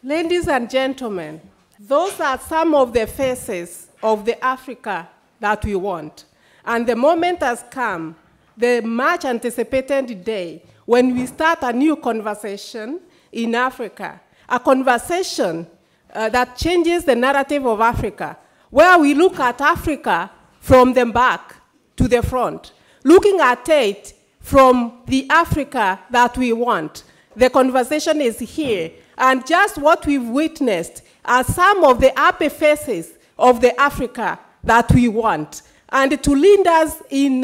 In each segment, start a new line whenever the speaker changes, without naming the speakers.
Ladies and gentlemen, those are some of the faces of the Africa that we want. And the moment has come, the much anticipated day, when we start a new conversation in Africa, a conversation that changes the narrative of Africa, where we look at Africa from the back to the front, looking at it from the Africa that we want. The conversation is here, and just what we've witnessed are some of the happy faces of the Africa that we want. And to lead us in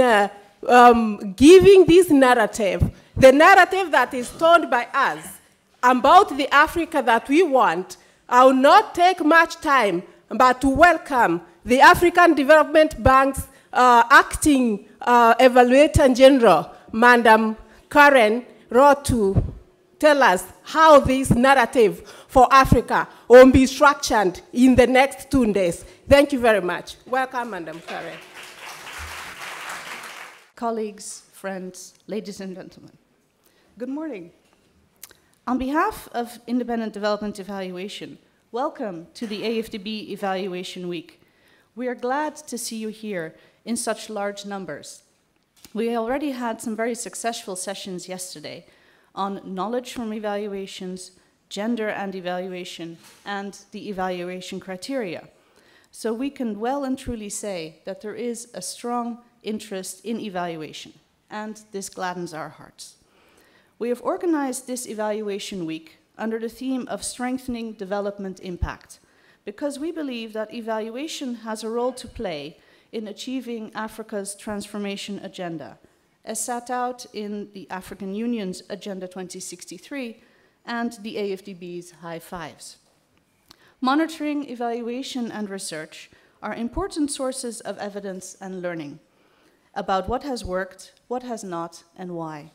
giving this narrative, the narrative that is told by us about the Africa that we want, I will not take much time, but to welcome the African Development Bank's acting Evaluator General, Madam Karen wrote to tell us how this narrative for Africa will be structured in the next 2 days. Thank you very much. Welcome, Madam Karen.
Colleagues, friends, ladies and gentlemen, good morning. On behalf of Independent Development Evaluation, welcome to the AfDB Evaluation Week. We are glad to see you here in such large numbers. We already had some very successful sessions yesterday on knowledge from evaluations, gender and evaluation, and the evaluation criteria. So we can well and truly say that there is a strong interest in evaluation, and this gladdens our hearts. We have organized this evaluation week under the theme of strengthening development impact, because we believe that evaluation has a role to play in achieving Africa's transformation agenda, as set out in the African Union's Agenda 2063 and the AfDB's High Fives. Monitoring, evaluation, and research are important sources of evidence and learning about what has worked, what has not, and why.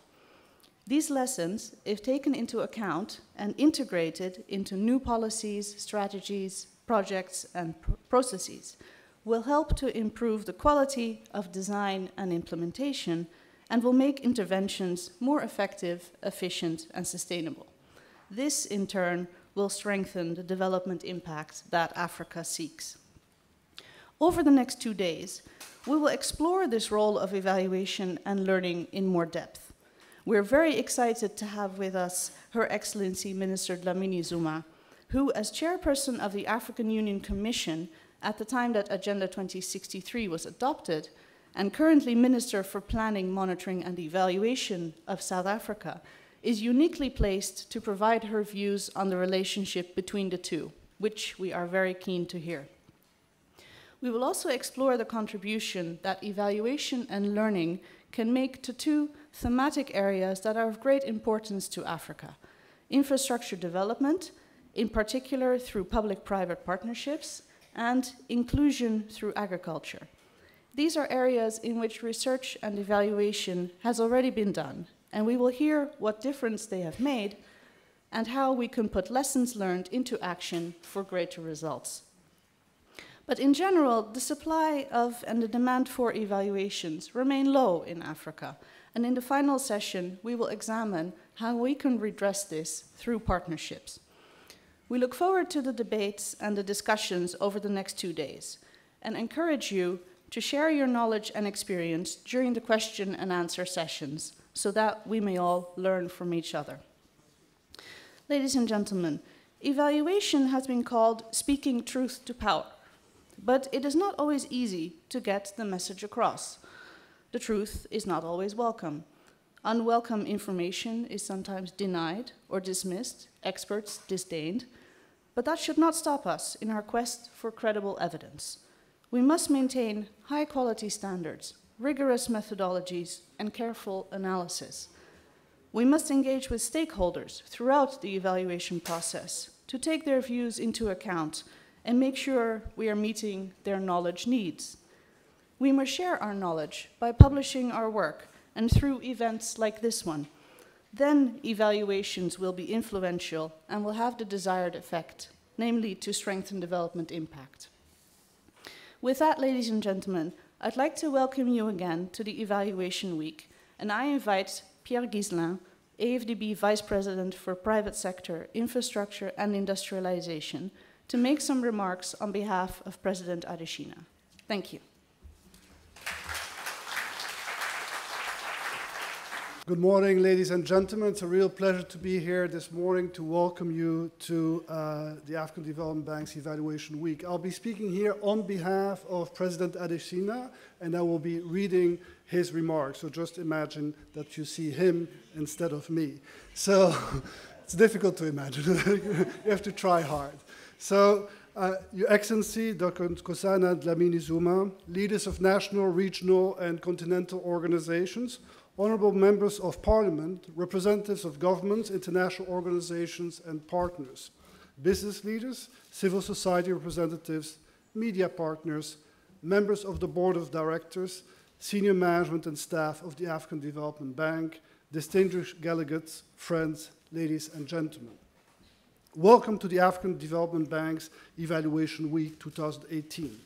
These lessons, if taken into account and integrated into new policies, strategies, projects, and processes, will help to improve the quality of design and implementation and will make interventions more effective, efficient, and sustainable. This, in turn, will strengthen the development impact that Africa seeks. Over the next 2 days, we will explore this role of evaluation and learning in more depth. We're very excited to have with us Her Excellency Minister Dlamini-Zuma, who, as chairperson of the African Union Commission at the time that Agenda 2063 was adopted, and currently Minister for Planning, Monitoring and Evaluation of South Africa, is uniquely placed to provide her views on the relationship between the two, which we are very keen to hear. We will also explore the contribution that evaluation and learning can make to 2 thematic areas that are of great importance to Africa: infrastructure development, in particular through public-private partnerships, and inclusion through agriculture. These are areas in which research and evaluation has already been done, and we will hear what difference they have made and how we can put lessons learned into action for greater results. But in general, the supply of and the demand for evaluations remain low in Africa, and in the final session, we will examine how we can redress this through partnerships. We look forward to the debates and the discussions over the next 2 days, and encourage you to share your knowledge and experience during the question and answer sessions so that we may all learn from each other. Ladies and gentlemen, evaluation has been called speaking truth to power, but it is not always easy to get the message across. The truth is not always welcome. Unwelcome information is sometimes denied or dismissed, experts disdained, but that should not stop us in our quest for credible evidence. We must maintain high-quality standards, rigorous methodologies, and careful analysis. We must engage with stakeholders throughout the evaluation process to take their views into account and make sure we are meeting their knowledge needs. We must share our knowledge by publishing our work and through events like this one. Then evaluations will be influential and will have the desired effect, namely to strengthen development impact. With that, ladies and gentlemen, I'd like to welcome you again to the Evaluation Week, and I invite Pierre Ghiselin, AfDB Vice President for Private Sector, Infrastructure and Industrialization, to make some remarks on behalf of President Adesina. Thank you.
Good morning, ladies and gentlemen. It's a real pleasure to be here this morning to welcome you to the African Development Bank's Evaluation Week. I'll be speaking here on behalf of President Adesina, and I will be reading his remarks. So just imagine that you see him instead of me. So it's difficult to imagine. You have to try hard. So, Your Excellency, Dr. Nkosazana Dlamini-Zuma, leaders of national, regional, and continental organizations, honorable members of parliament, representatives of governments, international organizations, and partners, business leaders, civil society representatives, media partners, members of the board of directors, senior management and staff of the African Development Bank, distinguished delegates, friends, ladies and gentlemen. Welcome to the African Development Bank's Evaluation Week 2018.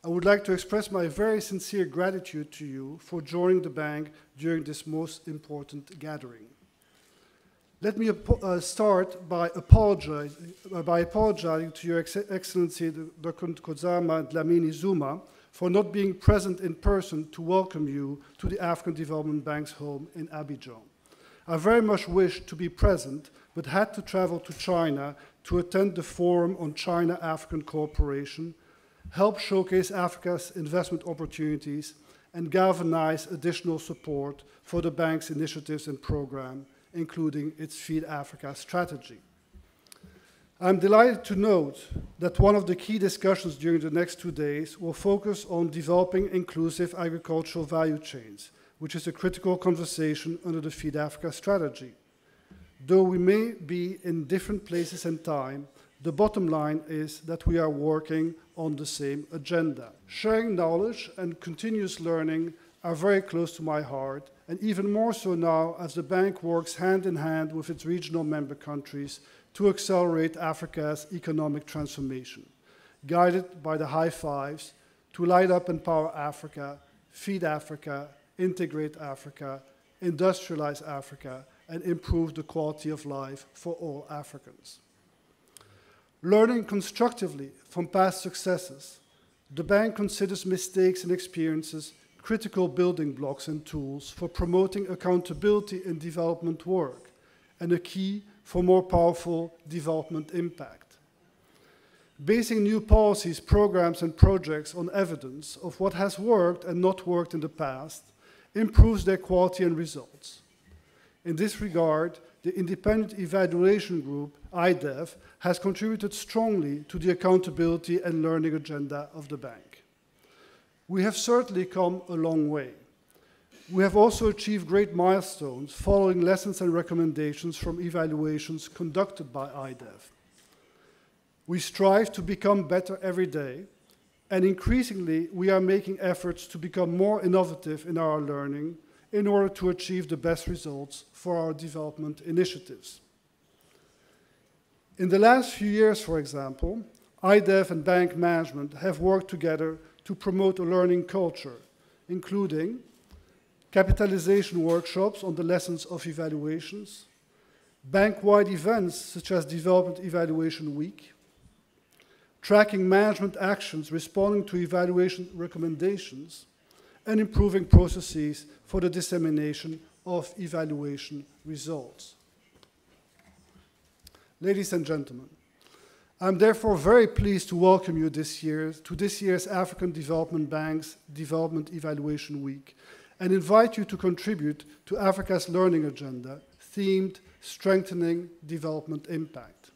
I would like to express my very sincere gratitude to you for joining the bank during this most important gathering. Let me start by apologizing to Your Excellency, Dr. Nkosazana Dlamini-Zuma, for not being present in person to welcome you to the African Development Bank's home in Abidjan. I very much wished to be present, but had to travel to China to attend the Forum on China-African Cooperation, help showcase Africa's investment opportunities, and galvanize additional support for the bank's initiatives and program, including its Feed Africa strategy. I'm delighted to note that one of the key discussions during the next 2 days will focus on developing inclusive agricultural value chains, which is a critical conversation under the Feed Africa strategy. Though we may be in different places and time, the bottom line is that we are working on the same agenda. Sharing knowledge and continuous learning are very close to my heart, and even more so now as the bank works hand in hand with its regional member countries to accelerate Africa's economic transformation, guided by the high fives to light up and power Africa, feed Africa, integrate Africa, industrialize Africa, and improve the quality of life for all Africans. Learning constructively from past successes, the bank considers mistakes and experiences critical building blocks and tools for promoting accountability in development work, and a key for more powerful development impact. Basing new policies, programs, and projects on evidence of what has worked and not worked in the past improves their quality and results. In this regard, the Independent Evaluation Group, IDEV, has contributed strongly to the accountability and learning agenda of the bank. We have certainly come a long way. We have also achieved great milestones following lessons and recommendations from evaluations conducted by IDEV. We strive to become better every day, and increasingly we are making efforts to become more innovative in our learning in order to achieve the best results for our development initiatives. In the last few years, for example, IDEV and bank management have worked together to promote a learning culture, including capitalization workshops on the lessons of evaluations, bank-wide events such as Development Evaluation Week, tracking management actions responding to evaluation recommendations, and improving processes for the dissemination of evaluation results. Ladies and gentlemen, I'm therefore very pleased to welcome you to this year's African Development Bank's Development Evaluation Week and invite you to contribute to Africa's learning agenda themed Strengthening Development Impact.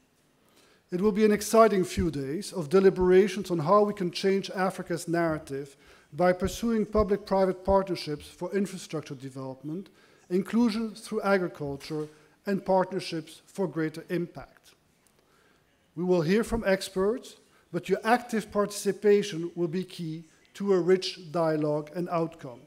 It will be an exciting few days of deliberations on how we can change Africa's narrative by pursuing public-private partnerships for infrastructure development, inclusion through agriculture, and partnerships for greater impact. We will hear from experts, but your active participation will be key to a rich dialogue and outcome.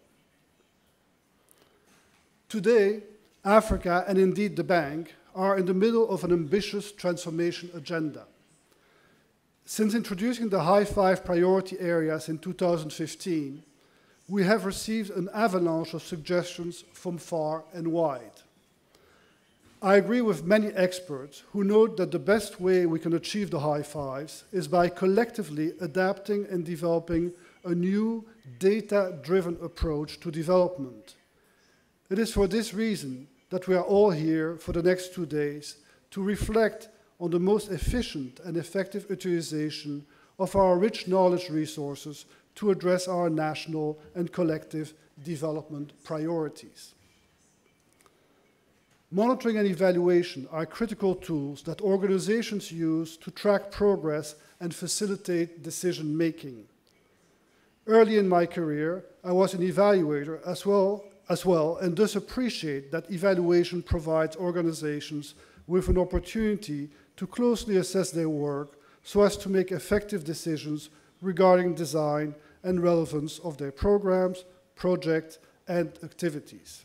Today, Africa, and indeed the bank, are in the middle of an ambitious transformation agenda. Since introducing the high five priority areas in 2015, we have received an avalanche of suggestions from far and wide. I agree with many experts who note that the best way we can achieve the high fives is by collectively adapting and developing a new data-driven approach to development. It is for this reason that we are all here for the next 2 days to reflect on the most efficient and effective utilization of our rich knowledge resources to address our national and collective development priorities. Monitoring and evaluation are critical tools that organizations use to track progress and facilitate decision-making. Early in my career, I was an evaluator as well, and thus appreciate that evaluation provides organizations with an opportunity to closely assess their work so as to make effective decisions regarding design and relevance of their programs, projects, and activities.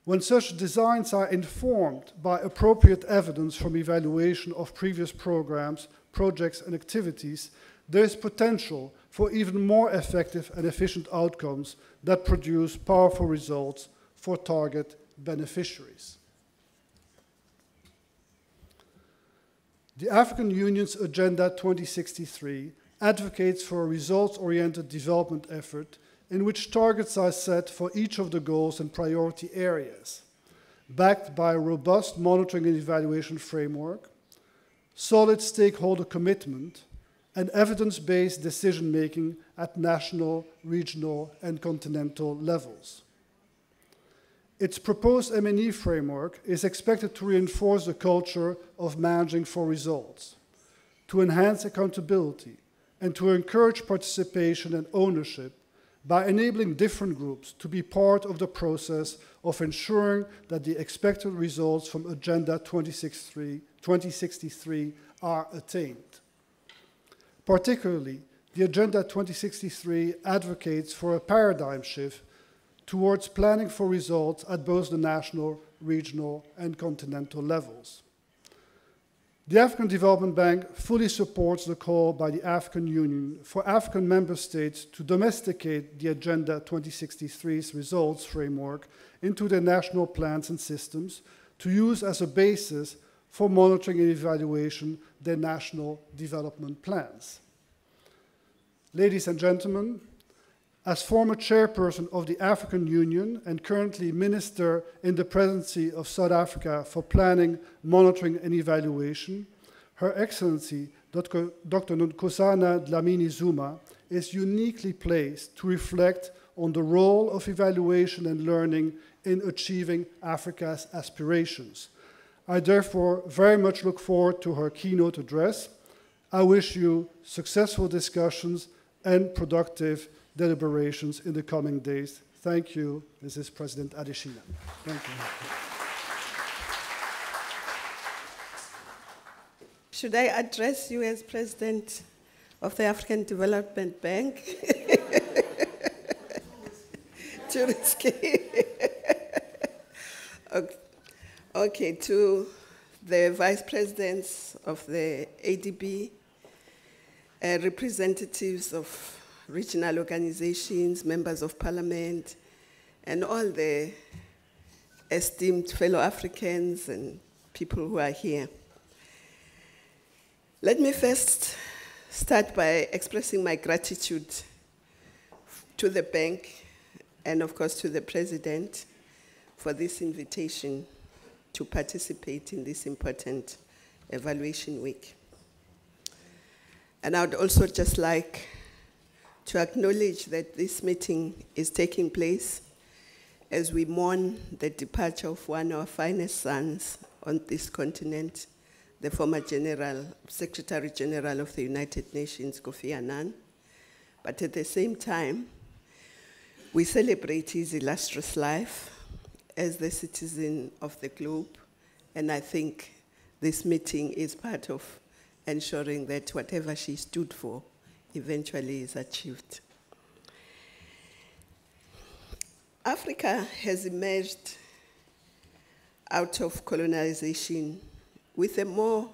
When such designs are informed by appropriate evidence from evaluation of previous programs, projects, and activities, there is potential for even more effective and efficient outcomes that produce powerful results for target beneficiaries. The African Union's Agenda 2063 advocates for a results-oriented development effort in which targets are set for each of the goals and priority areas, backed by a robust monitoring and evaluation framework, solid stakeholder commitment, and evidence-based decision-making at national, regional, and continental levels. Its proposed M&E framework is expected to reinforce the culture of managing for results, to enhance accountability, and to encourage participation and ownership by enabling different groups to be part of the process of ensuring that the expected results from Agenda 2063 are attained. Particularly, the Agenda 2063 advocates for a paradigm shift towards planning for results at both the national, regional, and continental levels. The African Development Bank fully supports the call by the African Union for African member states to domesticate the Agenda 2063's results framework into their national plans and systems to use as a basis for monitoring and evaluation their national development plans. Ladies and gentlemen, as former chairperson of the African Union and currently minister in the Presidency of South Africa for Planning, Monitoring and Evaluation, Her Excellency Dr. Nkosazana Dlamini-Zuma is uniquely placed to reflect on the role of evaluation and learning in achieving Africa's aspirations. I therefore very much look forward to her keynote address. I wish you successful discussions and productive deliberations in the coming days. Thank you. This is President Adesina. Thank you.
Should I address you as President of the African Development Bank? Too risky. Okay, to the Vice Presidents of the ADB, representatives of regional organizations, members of parliament, and all the esteemed fellow Africans and people who are here. Let me first start by expressing my gratitude to the bank and of course to the President for this invitation to participate in this important evaluation week. And I would also just like to acknowledge that this meeting is taking place as we mourn the departure of one of our finest sons on this continent, the former Secretary General of the United Nations, Kofi Annan. But at the same time, we celebrate his illustrious life as the citizen of the globe, and I think this meeting is part of ensuring that whatever she stood for eventually is achieved. Africa has emerged out of colonization with a more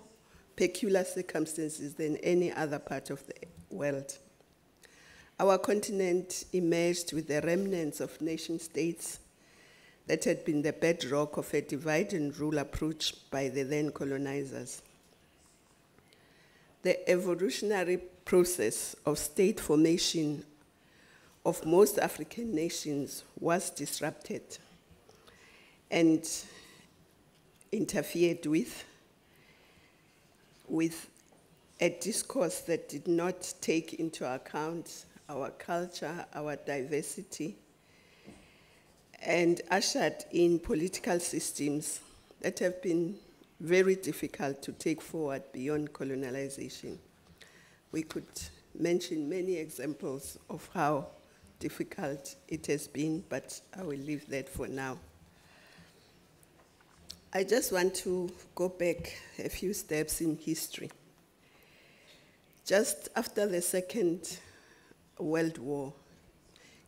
peculiar circumstances than any other part of the world. Our continent emerged with the remnants of nation states that had been the bedrock of a divide and rule approach by the then colonizers. The evolutionary process of state formation of most African nations was disrupted and interfered with a discourse that did not take into account our culture, our diversity, and ushered in political systems that have been very difficult to take forward beyond colonialization. We could mention many examples of how difficult it has been, but I will leave that for now. I just want to go back a few steps in history. Just after the Second World War,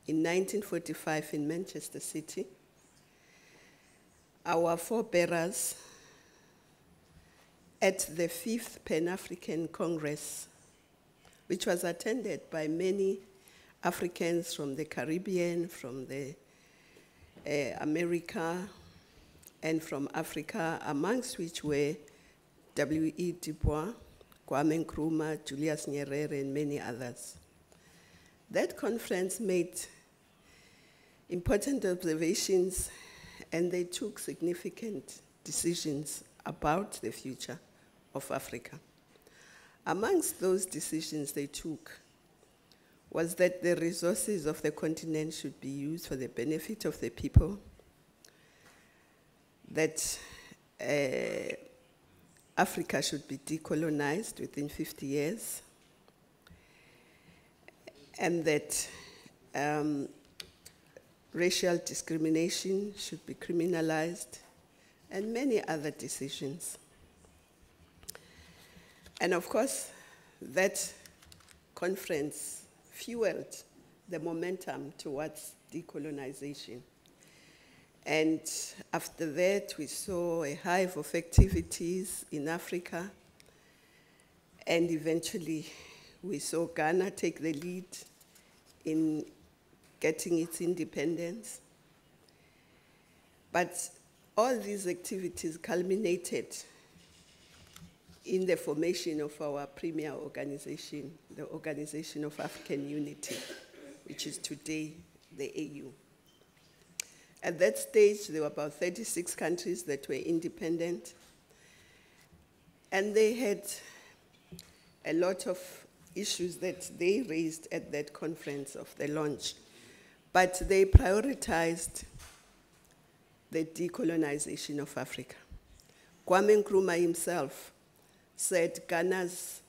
in 1945 in Manchester City, our forebearers at the 5th Pan-African Congress, which was attended by many Africans from the Caribbean, from the America, and from Africa, amongst which were W.E. Du Bois, Kwame Nkrumah, Julius Nyerere, and many others. That conference made important observations, and they took significant decisions about the future of Africa. Amongst those decisions they took was that the resources of the continent should be used for the benefit of the people, that Africa should be decolonized within 50 years, and that racial discrimination should be criminalized, and many other decisions. And of course, that conference fueled the momentum towards decolonization. And after that, we saw a hive of activities in Africa, and eventually we saw Ghana take the lead in getting its independence. But all these activities culminated in the formation of our premier organization, the Organization of African Unity, which is today the AU. At that stage, there were about 36 countries that were independent, and they had a lot of issues that they raised at that conference of the launch, but they prioritized the decolonization of Africa. Kwame Nkrumah himself said Ghana's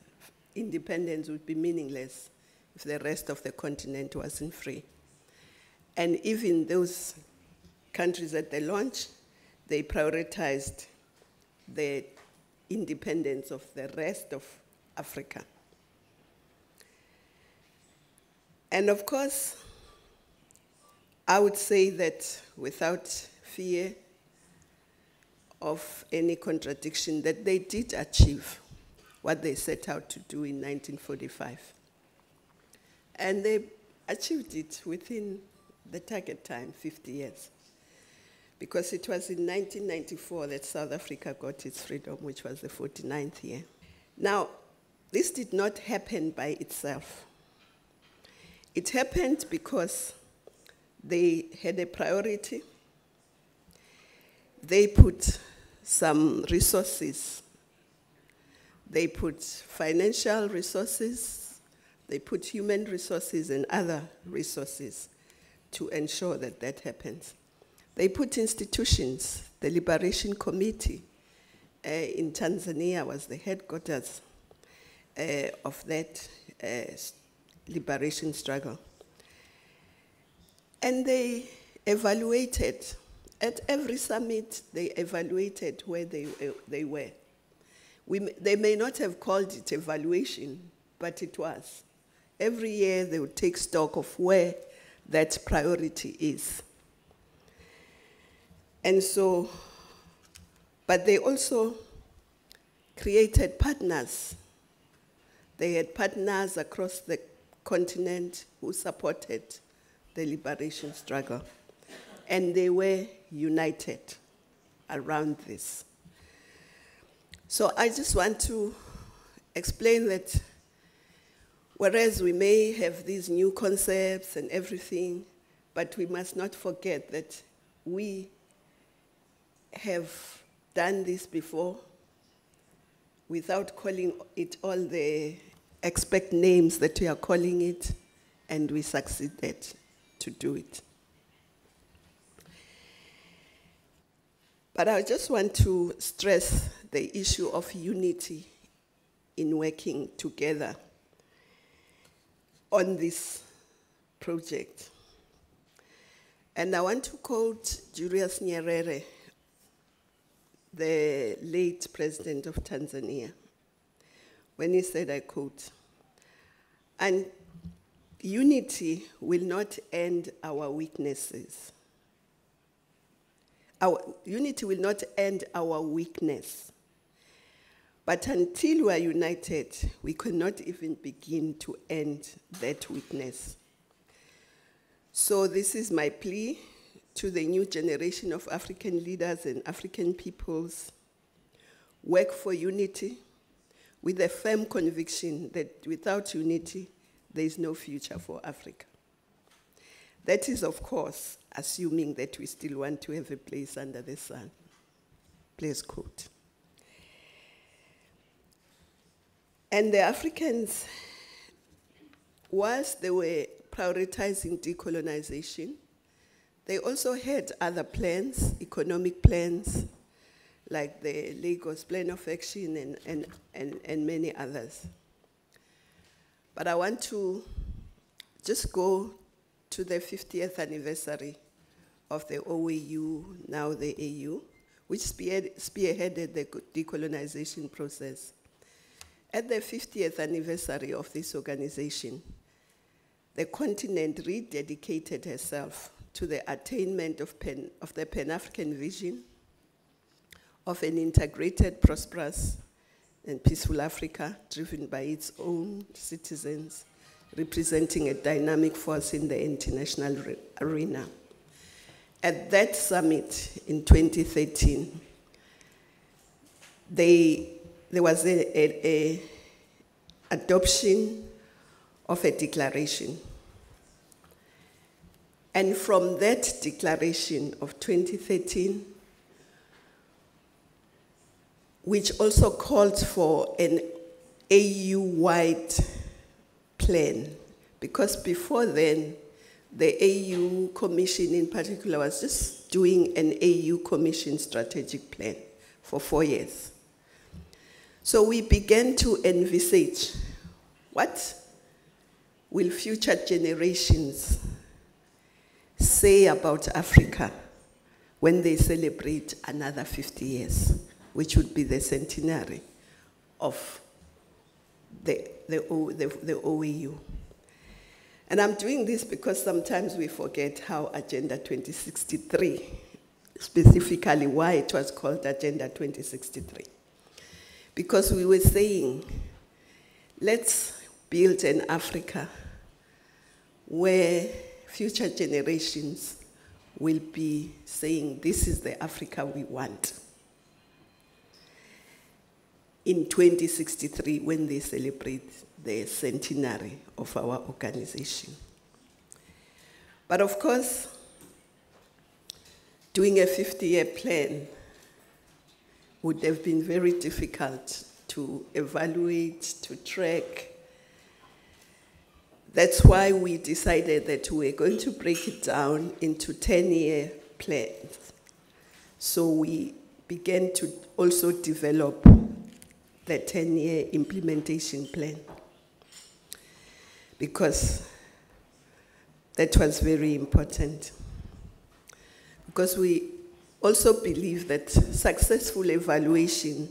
independence would be meaningless if the rest of the continent wasn't free. And even those countries at the launch, they prioritized the independence of the rest of Africa. And of course, I would say that without fear of any contradiction, that they did achieve what they set out to do in 1945. And they achieved it within the target time, 50 years. Because it was in 1994 that South Africa got its freedom, which was the 49th year. Now, this did not happen by itself. It happened because they had a priority. They put some resources. They put financial resources, they put human resources and other resources to ensure that that happens. They put institutions. The Liberation Committee in Tanzania was the headquarters of that liberation struggle. And they evaluated, at every summit, they evaluated where they were. They may not have called it evaluation, but it was. Every year they would take stock of where that priority is. And so, but they also created partners. They had partners across the continent who supported the liberation struggle. And they were united around this. So I just want to explain that whereas we may have these new concepts and everything, but we must not forget that we have done this before without calling it all the expect names that we are calling it, and we succeeded to do it. But I just want to stress the issue of unity in working together on this project. And I want to quote Julius Nyerere, the late president of Tanzania, when he said, I quote, "And unity will not end our weaknesses. Unity will not end our weakness. But until we are united, we cannot even begin to end that weakness." So this is my plea to the new generation of African leaders and African peoples. Work for unity with a firm conviction that without unity, there is no future for Africa. That is, of course, assuming that we still want to have a place under the sun. Please quote. And the Africans, whilst they were prioritizing decolonization, they also had other plans, economic plans, like the Lagos Plan of Action and many others. But I want to just go to the 50th anniversary of the OAU, now the AU, which spearheaded the decolonization process. At the 50th anniversary of this organization, the continent rededicated herself to the attainment of the Pan-African vision of an integrated, prosperous, and peaceful Africa driven by its own citizens, representing a dynamic force in the international arena. At that summit in 2013, there was an adoption of a declaration. And from that declaration of 2013, which also called for an AU-wide plan, because before then, the AU Commission in particular was just doing an AU Commission strategic plan for 4 years. So we began to envisage what will future generations say about Africa when they celebrate another 50 years, which would be the centenary of the OAU. And I'm doing this because sometimes we forget how Agenda 2063, specifically why it was called Agenda 2063. Because we were saying, let's build an Africa where future generations will be saying, this is the Africa we want. In 2063, when they celebrate the centenary of our organization. But of course, doing a 50-year plan would have been very difficult to evaluate, to track. That's why we decided that we're going to break it down into 10-year plans. So we began to also develop the 10-year implementation plan, because that was very important. Because we also believe that successful evaluation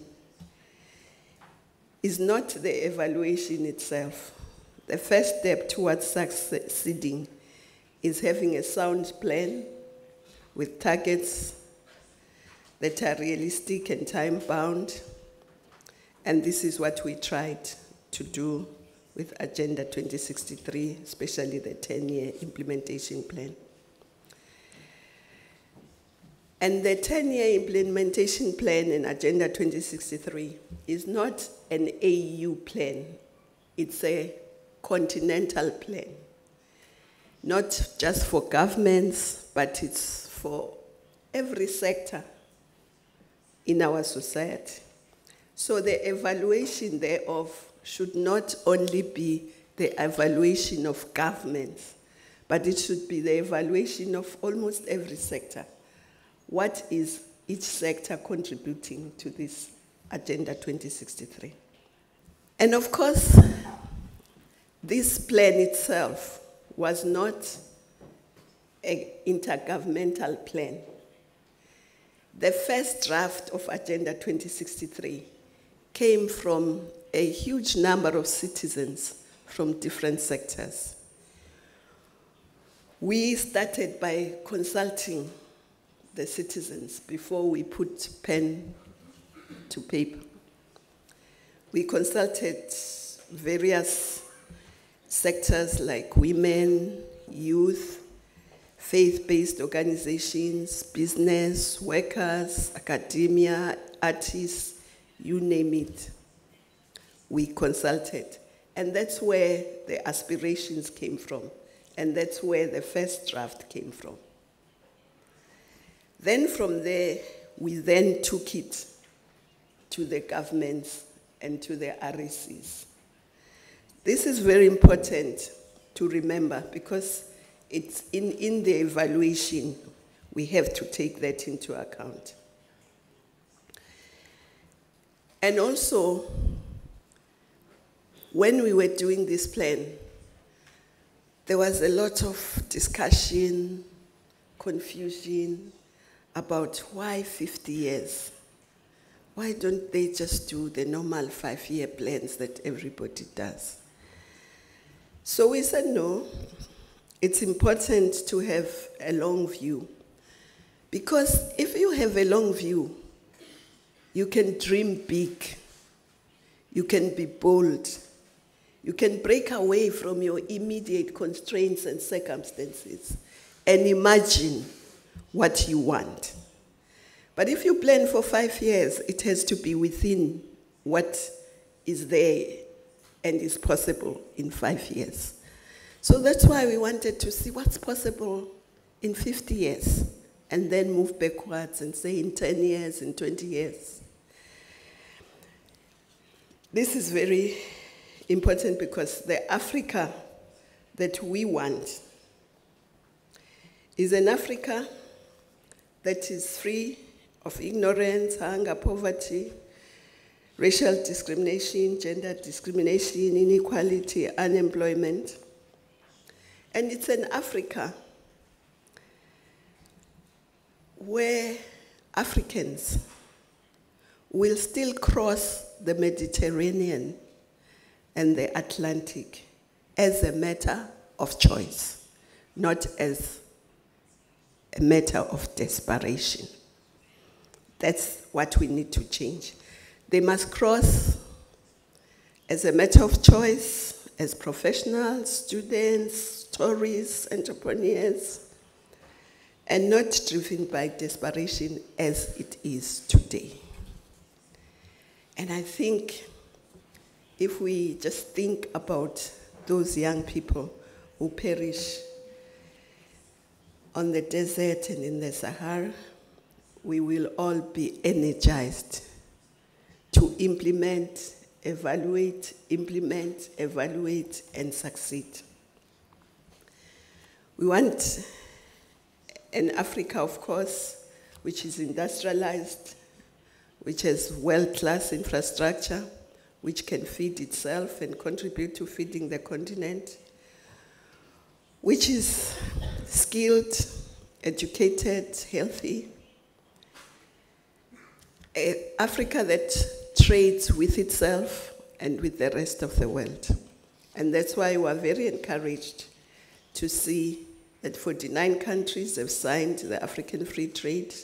is not the evaluation itself. The first step towards succeeding is having a sound plan with targets that are realistic and time-bound. And this is what we tried to do with Agenda 2063, especially the 10-year implementation plan. And the 10-year implementation plan in Agenda 2063 is not an AU plan, it's a continental plan. Not just for governments, but it's for every sector in our society. So the evaluation thereof should not only be the evaluation of governments, but it should be the evaluation of almost every sector. What is each sector contributing to this Agenda 2063? And of course, this plan itself was not an intergovernmental plan. The first draft of Agenda 2063 came from a huge number of citizens from different sectors. We started by consulting the citizens before we put pen to paper. We consulted various sectors like women, youth, faith-based organizations, business, workers, academia, artists, you name it. We consulted. And that's where the aspirations came from. And that's where the first draft came from. Then from there, we then took it to the governments and to the RECs. This is very important to remember because it's in the evaluation, we have to take that into account. And also, when we were doing this plan, there was a lot of discussion, confusion about why 50 years? Why don't they just do the normal 5-year plans that everybody does? So we said no, it's important to have a long view. Because if you have a long view, you can dream big, you can be bold, you can break away from your immediate constraints and circumstances and imagine what you want. But if you plan for 5 years, it has to be within what is there and is possible in 5 years. So that's why we wanted to see what's possible in 50 years and then move backwards and say in 10 years, in 20 years. This is very important because the Africa that we want is an Africa that is free of ignorance, hunger, poverty, racial discrimination, gender discrimination, inequality, unemployment. And it's an Africa where Africans will still cross the Mediterranean and the Atlantic as a matter of choice, not as a matter of desperation. That's what we need to change. They must cross as a matter of choice, as professionals, students, tourists, entrepreneurs, and not driven by desperation as it is today. And I think if we just think about those young people who perish on the desert and in the Sahara, we will all be energized to implement, evaluate, and succeed. We want an Africa, of course, which is industrialized, which has world-class infrastructure, which can feed itself and contribute to feeding the continent, which is skilled, educated, healthy. An Africa that trades with itself and with the rest of the world. And that's why we are very encouraged to see that 49 countries have signed the African Free Trade.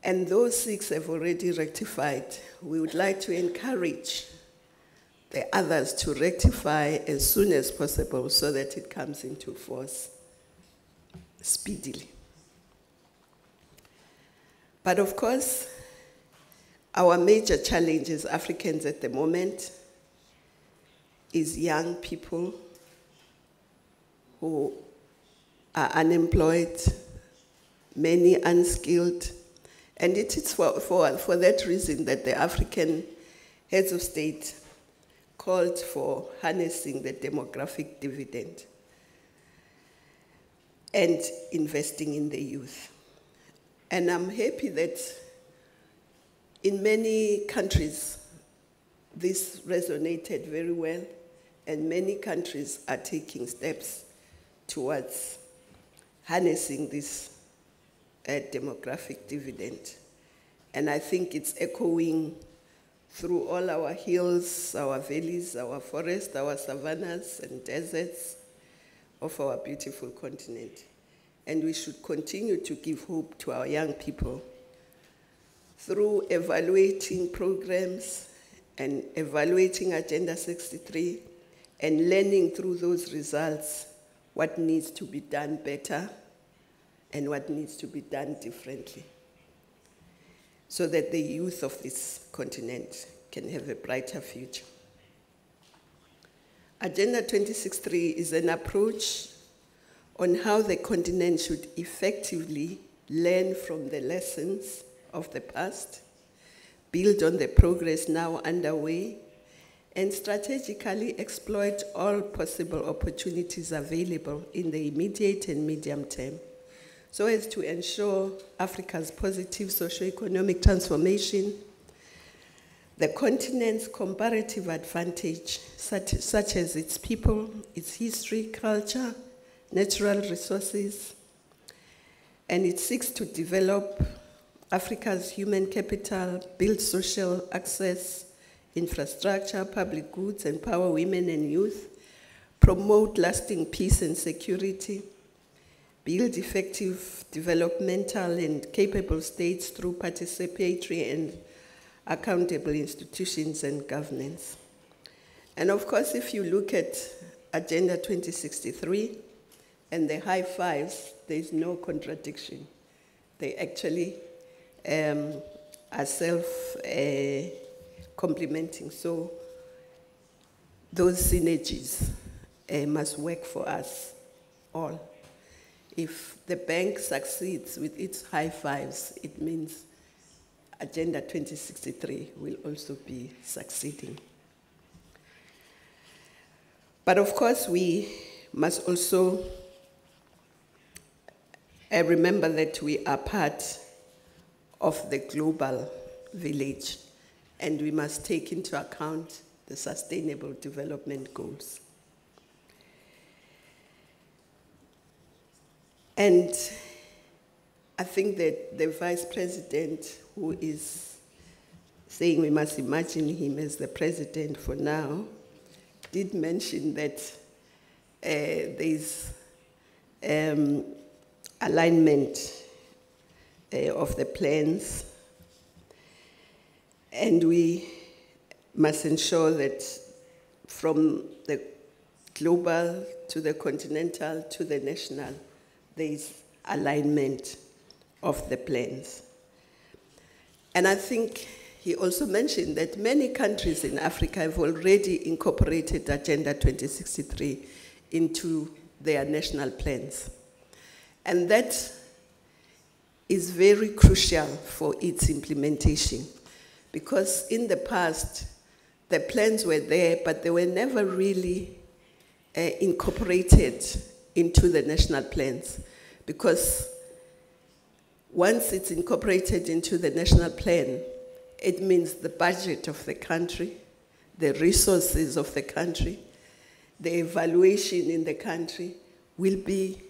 And those 6 have already rectified. We would like to encourage the others to rectify as soon as possible so that it comes into force speedily. But of course, our major challenge as Africans at the moment is young people who are unemployed, many unskilled, and it is for that reason that the African heads of state called for harnessing the demographic dividend and investing in the youth. And I'm happy that in many countries, this resonated very well, and many countries are taking steps towards harnessing this demographic dividend. And I think it's echoing through all our hills, our valleys, our forests, our savannas and deserts of our beautiful continent. And we should continue to give hope to our young people through evaluating programs and evaluating Agenda 63 and learning through those results what needs to be done better and what needs to be done differently, so that the youth of this continent can have a brighter future. Agenda 2063 is an approach on how the continent should effectively learn from the lessons of the past, build on the progress now underway, and strategically exploit all possible opportunities available in the immediate and medium term, so as to ensure Africa's positive socio-economic transformation, the continent's comparative advantage, such as its people, its history, culture, natural resources, and it seeks to develop Africa's human capital, build social access, infrastructure, public goods, empower women and youth, promote lasting peace and security, build effective developmental and capable states through participatory and accountable institutions and governance. And of course, if you look at Agenda 2063 and the high fives, there is no contradiction. They actually are self-complementing. So those synergies must work for us all. If the bank succeeds with its high fives, it means Agenda 2063 will also be succeeding. But of course, we must also remember that we are part of the global village, and we must take into account the Sustainable Development Goals. And I think that the Vice President, who is saying we must imagine him as the President for now, did mention that there's alignment of the plans, and we must ensure that from the global to the continental to the national, there is alignment of the plans. And I think he also mentioned that many countries in Africa have already incorporated Agenda 2063 into their national plans. And that is very crucial for its implementation, because in the past, the plans were there, but they were never really incorporated into the national plans, because once it's incorporated into the national plan, it means the budget of the country, the resources of the country, the evaluation in the country will be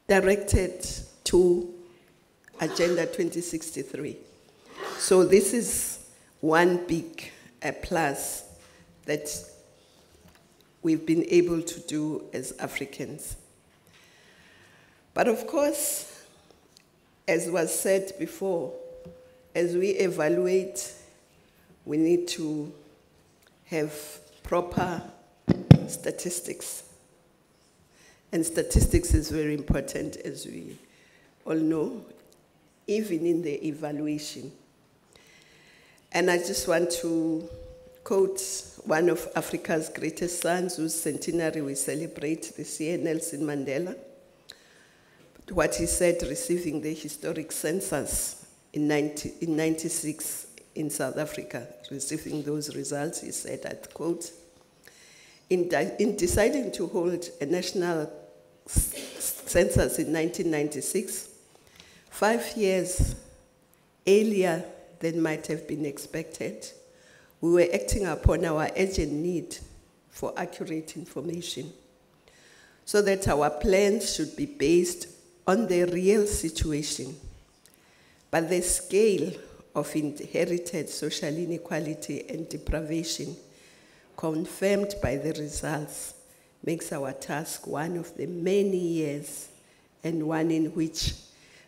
directed to Agenda 2063. So this is one big plus that we've been able to do as Africans. But of course, as was said before, as we evaluate, we need to have proper statistics. And statistics is very important, as we all know. even in the evaluation. And I just want to quote one of Africa's greatest sons, whose centenary we celebrate this year, Nelson Mandela. What he said receiving the historic census in 96 in South Africa, receiving those results, he said, I quote, in deciding to hold a national census in 1996, 5 years earlier than might have been expected, we were acting upon our urgent need for accurate information, so that our plans should be based on the real situation, but the scale of inherited social inequality and deprivation confirmed by the results makes our task one of the many years, and one in which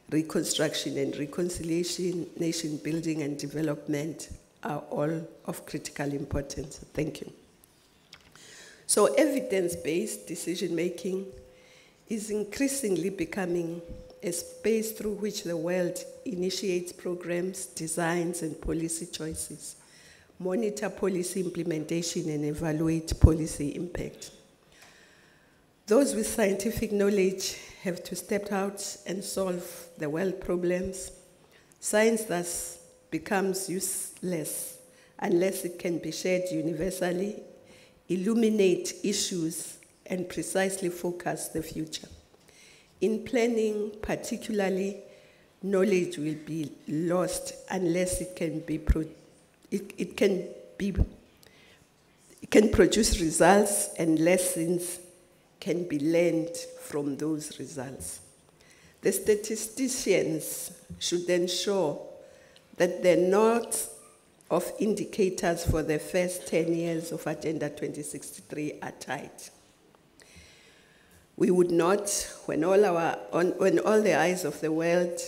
reconstruction and reconciliation, nation building and development are all of critical importance. Thank you. So evidence-based decision-making is increasingly becoming a space through which the world initiates programs, designs, and policy choices, monitor policy implementation, and evaluate policy impact. Those with scientific knowledge have to step out and solve the world problems. Science thus becomes useless unless it can be shared universally, illuminate issues, and precisely focus the future. In planning, particularly, knowledge will be lost unless it can produce results, and lessons can be learned from those results. The statisticians should ensure that the nodes of indicators for the first 10 years of Agenda 2063 are tight. We would not, when all the eyes of the world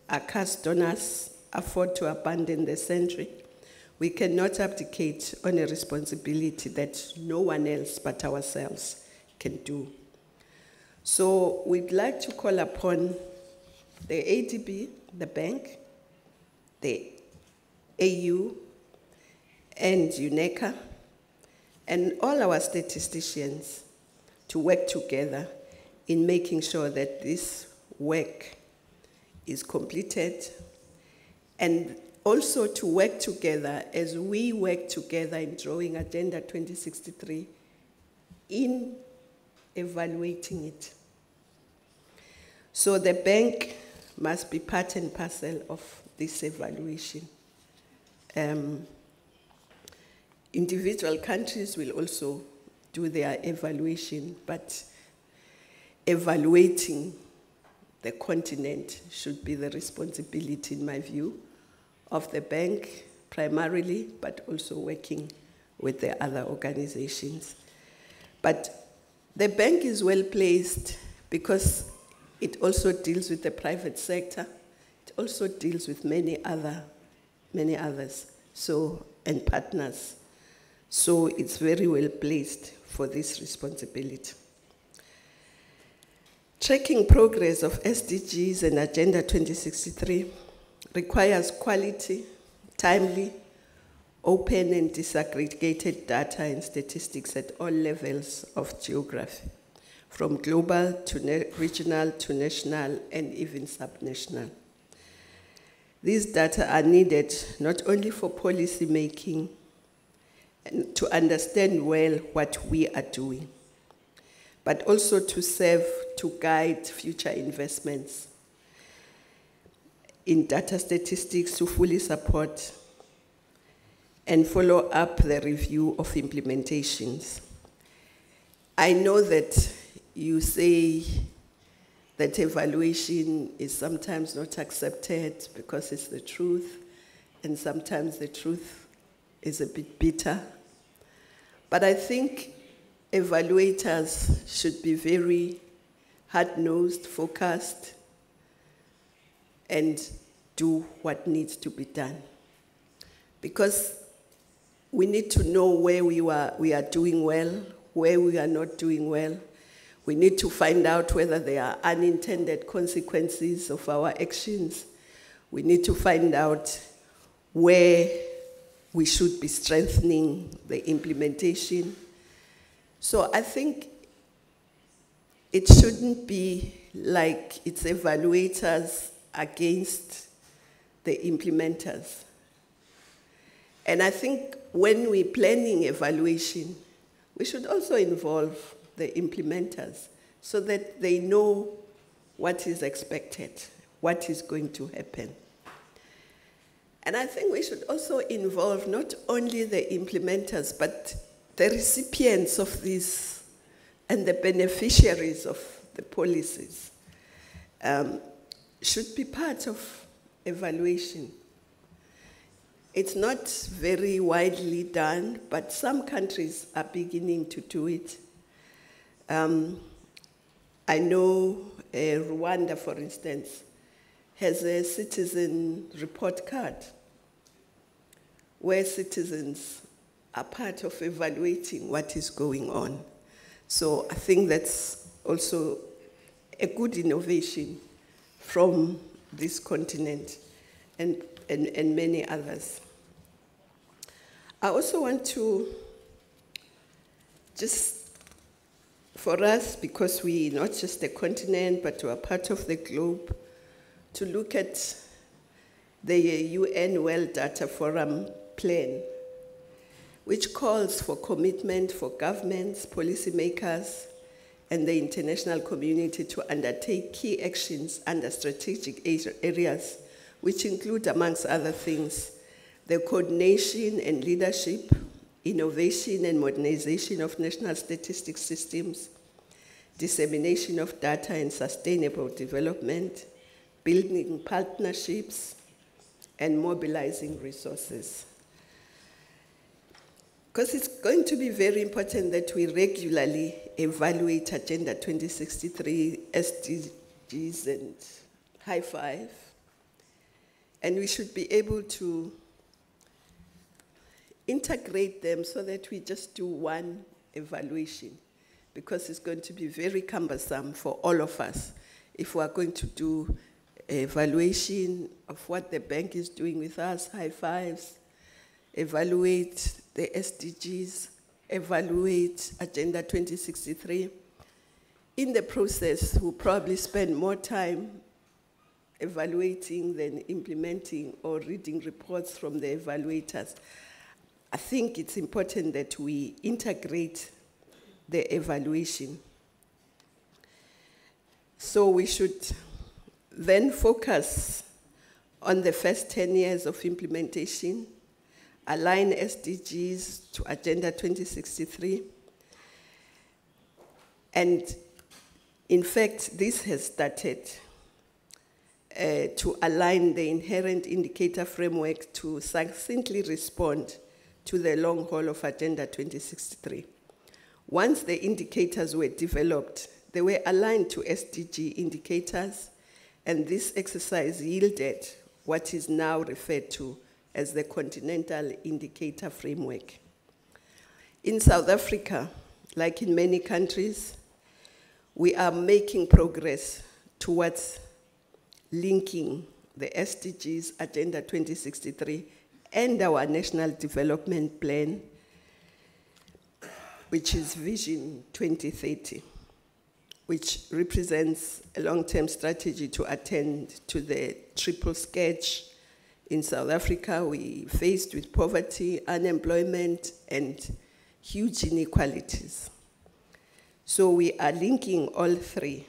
are cast on us, afford to abandon the century. We cannot abdicate on a responsibility that no one else but ourselves can do. So we'd like to call upon the ADB, the bank, the AU, and UNECA, and all our statisticians to work together in making sure that this work is completed, and also to work together as we work together in drawing Agenda 2063 in evaluating it. So the bank must be part and parcel of this evaluation. Individual countries will also do their evaluation, but evaluating the continent should be the responsibility, in my view, of the bank primarily, but also working with the other organizations. But the bank is well placed because it also deals with the private sector. It also deals with many others, and partners. So it's very well placed for this responsibility. Tracking progress of SDGs and Agenda 2063 requires quality, timely, open and disaggregated data and statistics at all levels of geography, from global to regional to national and even subnational. These data are needed not only for policy making and to understand well what we are doing, but also to serve to guide future investments in data statistics to fully support and follow up the review of implementations. I know that you say that evaluation is sometimes not accepted because it's the truth, and sometimes the truth is a bit bitter. But I think evaluators should be very hard-nosed, focused, and do what needs to be done. Because we need to know where we are doing well, where we are not doing well. We need to find out whether there are unintended consequences of our actions. We need to find out where we should be strengthening the implementation. So I think it shouldn't be like it's evaluators against the implementers. And I think when we're planning evaluation, we should also involve the implementers so that they know what is expected, what is going to happen. And I think we should also involve not only the implementers, but the recipients of this and the beneficiaries of the policies should be part of evaluation. It's not very widely done, but some countries are beginning to do it. I know Rwanda, for instance, has a citizen report card where citizens are part of evaluating what is going on. So I think that's also a good innovation from this continent and many others. I also want to just, for us, because we're not just a continent, but we're part of the globe, to look at the UN World Data Forum plan, which calls for commitment for governments, policymakers, and the international community to undertake key actions under strategic areas, which include, amongst other things, the coordination and leadership, innovation and modernization of national statistics systems, dissemination of data and sustainable development, building partnerships, and mobilizing resources. Because it's going to be very important that we regularly evaluate Agenda 2063, SDGs, and High Five. And we should be able to integrate them so that we just do one evaluation, because it's going to be very cumbersome for all of us if we are going to do evaluation of what the bank is doing with us, high fives, evaluate the SDGs, evaluate Agenda 2063. In the process, we'll probably spend more time evaluating than implementing or reading reports from the evaluators. I think it's important that we integrate the evaluation. So we should then focus on the first 10 years of implementation, align SDGs to Agenda 2063. And in fact, this has started to align the inherent indicator framework to succinctly respond to the long haul of Agenda 2063. Once the indicators were developed, they were aligned to SDG indicators, and this exercise yielded what is now referred to as the Continental Indicator Framework. In South Africa, like in many countries, we are making progress towards linking the SDGs, Agenda 2063, and our National Development Plan, which is Vision 2030, which represents a long-term strategy to attend to the triple scourge. In South Africa, we faced with poverty, unemployment, and huge inequalities. So we are linking all three.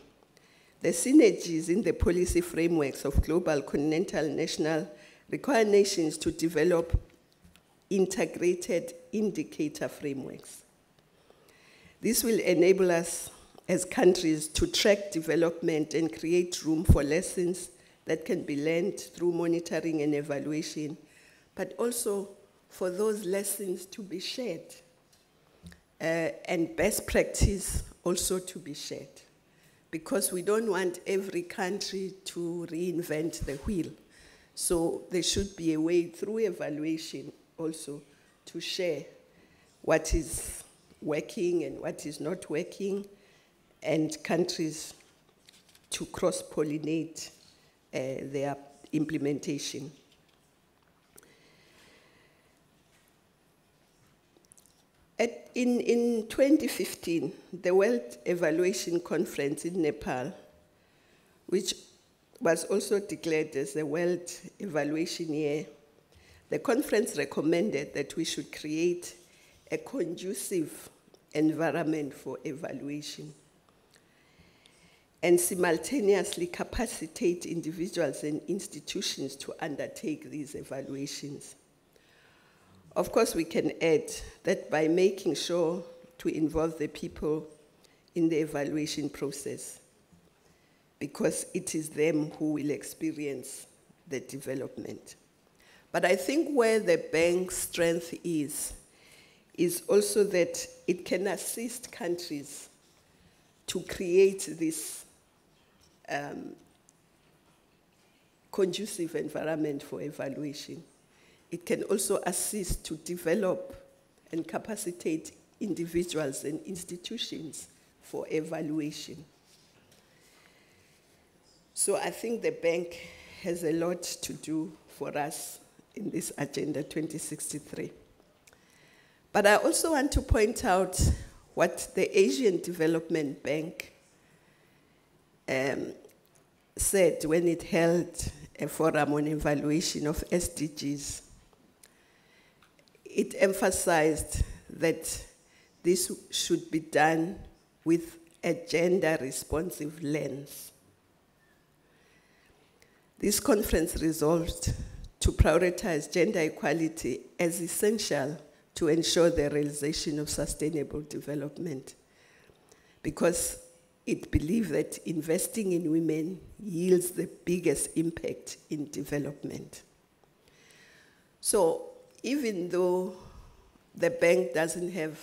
The synergies in the policy frameworks of global, continental, national require nations to develop integrated indicator frameworks. This will enable us as countries to track development and create room for lessons that can be learned through monitoring and evaluation, but also for those lessons to be shared and best practice also to be shared, because we don't want every country to reinvent the wheel. So there should be a way through evaluation also to share what is working and what is not working, and countries to cross-pollinate their implementation. In 2015, the World Evaluation Conference in Nepal, which was also declared as the World Evaluation Year, the conference recommended that we should create a conducive environment for evaluation and simultaneously capacitate individuals and institutions to undertake these evaluations. Of course, we can add that by making sure to involve the people in the evaluation process, because it is them who will experience the development. But I think where the bank's strength is also that it can assist countries to create this conducive environment for evaluation. It can also assist to develop and capacitate individuals and institutions for evaluation. So I think the bank has a lot to do for us in this Agenda 2063. But I also want to point out what the Asian Development Bank said when it held a forum on evaluation of SDGs. It emphasized that this should be done with a gender-responsive lens. This conference resolved to prioritize gender equality as essential to ensure the realization of sustainable development, because it believed that investing in women yields the biggest impact in development. So even though the bank doesn't have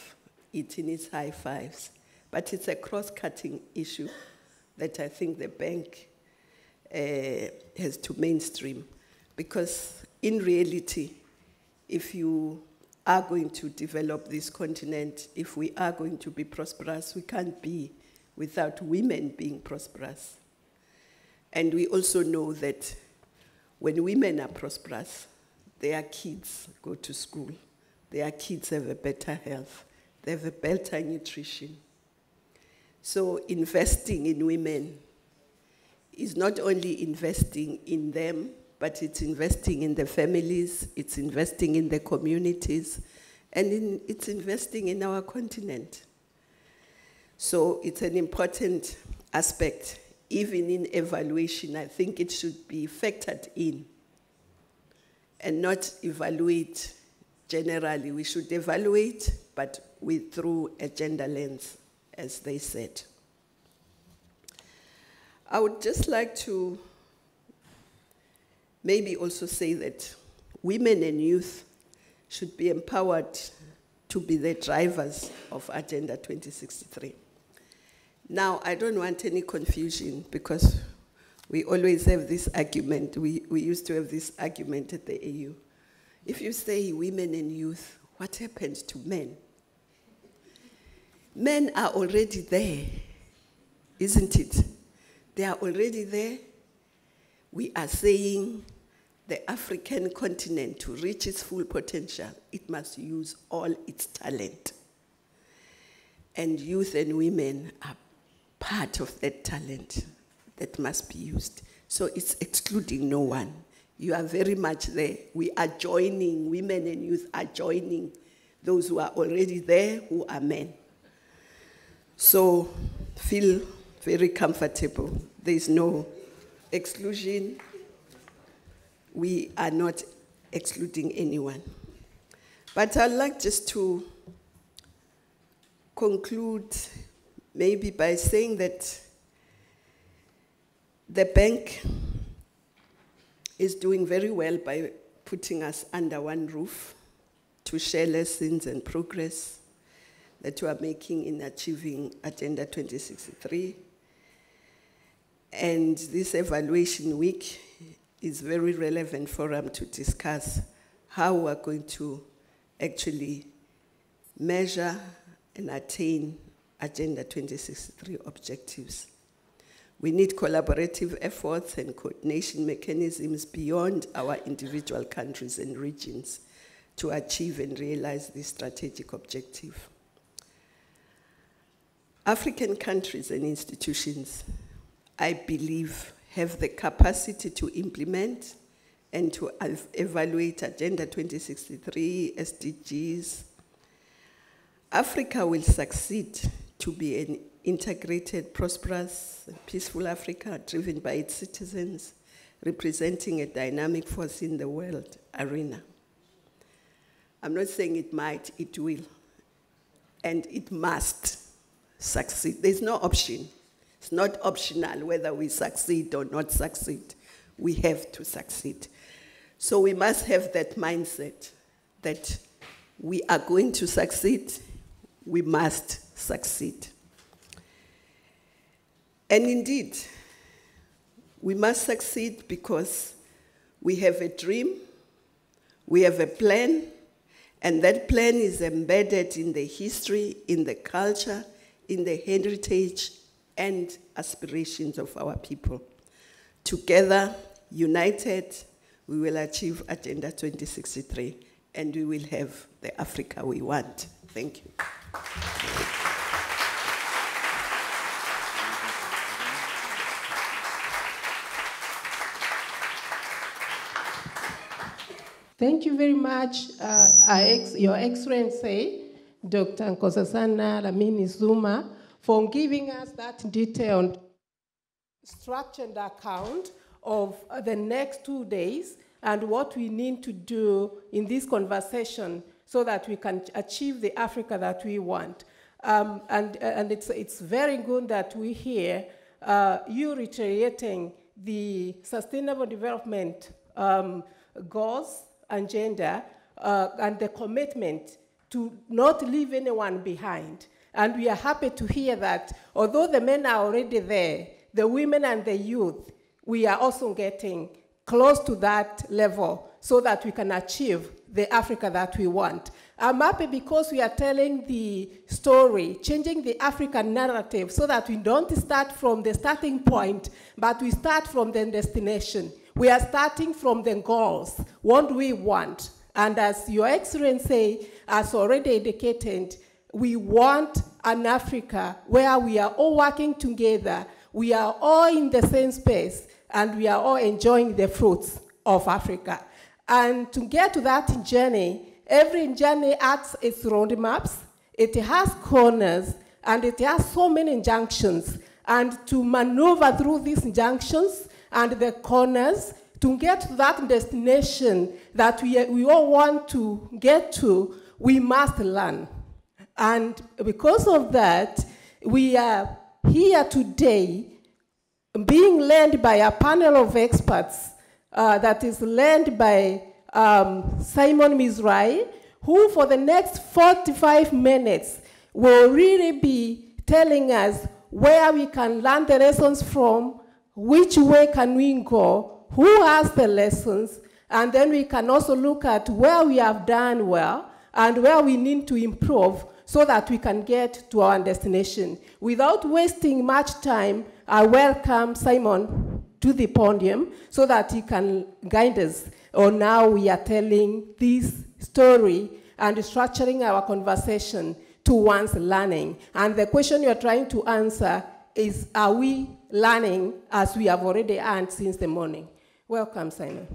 it in its high fives, but it's a cross-cutting issue that I think the bank has to mainstream, because in reality, if you are going to develop this continent, if we are going to be prosperous, we can't be without women being prosperous. And we also know that when women are prosperous, their kids go to school, their kids have a better health, they have a better nutrition. So investing in women is not only investing in them, but it's investing in the families, it's investing in the communities, and it's investing in our continent. So it's an important aspect. Even in evaluation, I think it should be factored in and not evaluate generally. We should evaluate, but through a gender lens, as they said. I would just like to maybe also say that women and youth should be empowered to be the drivers of Agenda 2063. Now, I don't want any confusion, because we always have this argument. We used to have this argument at the AU. If you say women and youth, what happens to men? Men are already there, isn't it? They are already there. We are saying the African continent, to reach its full potential, it must use all its talent. And youth and women are part of that talent that must be used. So it's excluding no one. You are very much there. We are joining, women and youth are joining those who are already there, who are men. So feel very comfortable. There is no exclusion. We are not excluding anyone. But I'd like just to conclude maybe by saying that the bank is doing very well by putting us under one roof to share lessons and progress that we are making in achieving Agenda 2063. And this evaluation week is very relevant for them to discuss how we're going to actually measure and attain Agenda 2063 objectives. We need collaborative efforts and coordination mechanisms beyond our individual countries and regions to achieve and realize this strategic objective. African countries and institutions, I believe, have the capacity to implement and to evaluate Agenda 2063, SDGs. Africa will succeed to be an integrated, prosperous, peaceful Africa driven by its citizens, representing a dynamic force in the world arena. I'm not saying it might, it will, and it must succeed. There's no option. It's not optional whether we succeed or not succeed. We have to succeed. So we must have that mindset that we are going to succeed, we must succeed. And indeed, we must succeed because we have a dream, we have a plan, and that plan is embedded in the history, in the culture, in the heritage, and aspirations of our people. Together, united, we will achieve Agenda 2063, and we will have the Africa we want. Thank you.
Thank you very much, Your Excellency, Dr. Nkosazana Dlamini-Zuma, for giving us that detailed, structured account of the next 2 days and what we need to do in this conversation so that we can achieve the Africa that we want. And it's very good that we hear you reiterating the Sustainable Development goals, agenda, and the commitment to not leave anyone behind. And we are happy to hear that although the men are already there, the women and the youth, we are also getting close to that level so that we can achieve the Africa that we want. I'm happy because we are telling the story, changing the African narrative so that we don't start from the starting point, but we start from the destination. We are starting from the goals. What do we want? And as Your Excellency has already indicated, we want an Africa where we are all working together, we are all in the same space, and we are all enjoying the fruits of Africa. And to get to that journey, every journey has its roadmaps, it has corners, and it has so many junctions. And to maneuver through these junctions and the corners, to get to that destination that we all want to get to, we must learn. And because of that, we are here today being led by a panel of experts that is led by Simon Mizrahi, who for the next 45 minutes will really be telling us where we can learn the lessons from, which way can we go, who has the lessons, and then we can also look at where we have done well and where we need to improve so that we can get to our destination. Without wasting much time, I welcome Simon to the podium so that he can guide us on how we are telling this story and structuring our conversation towards learning. And the question you're trying to answer is, are we learning as we have already learned since the morning? Welcome, Simon.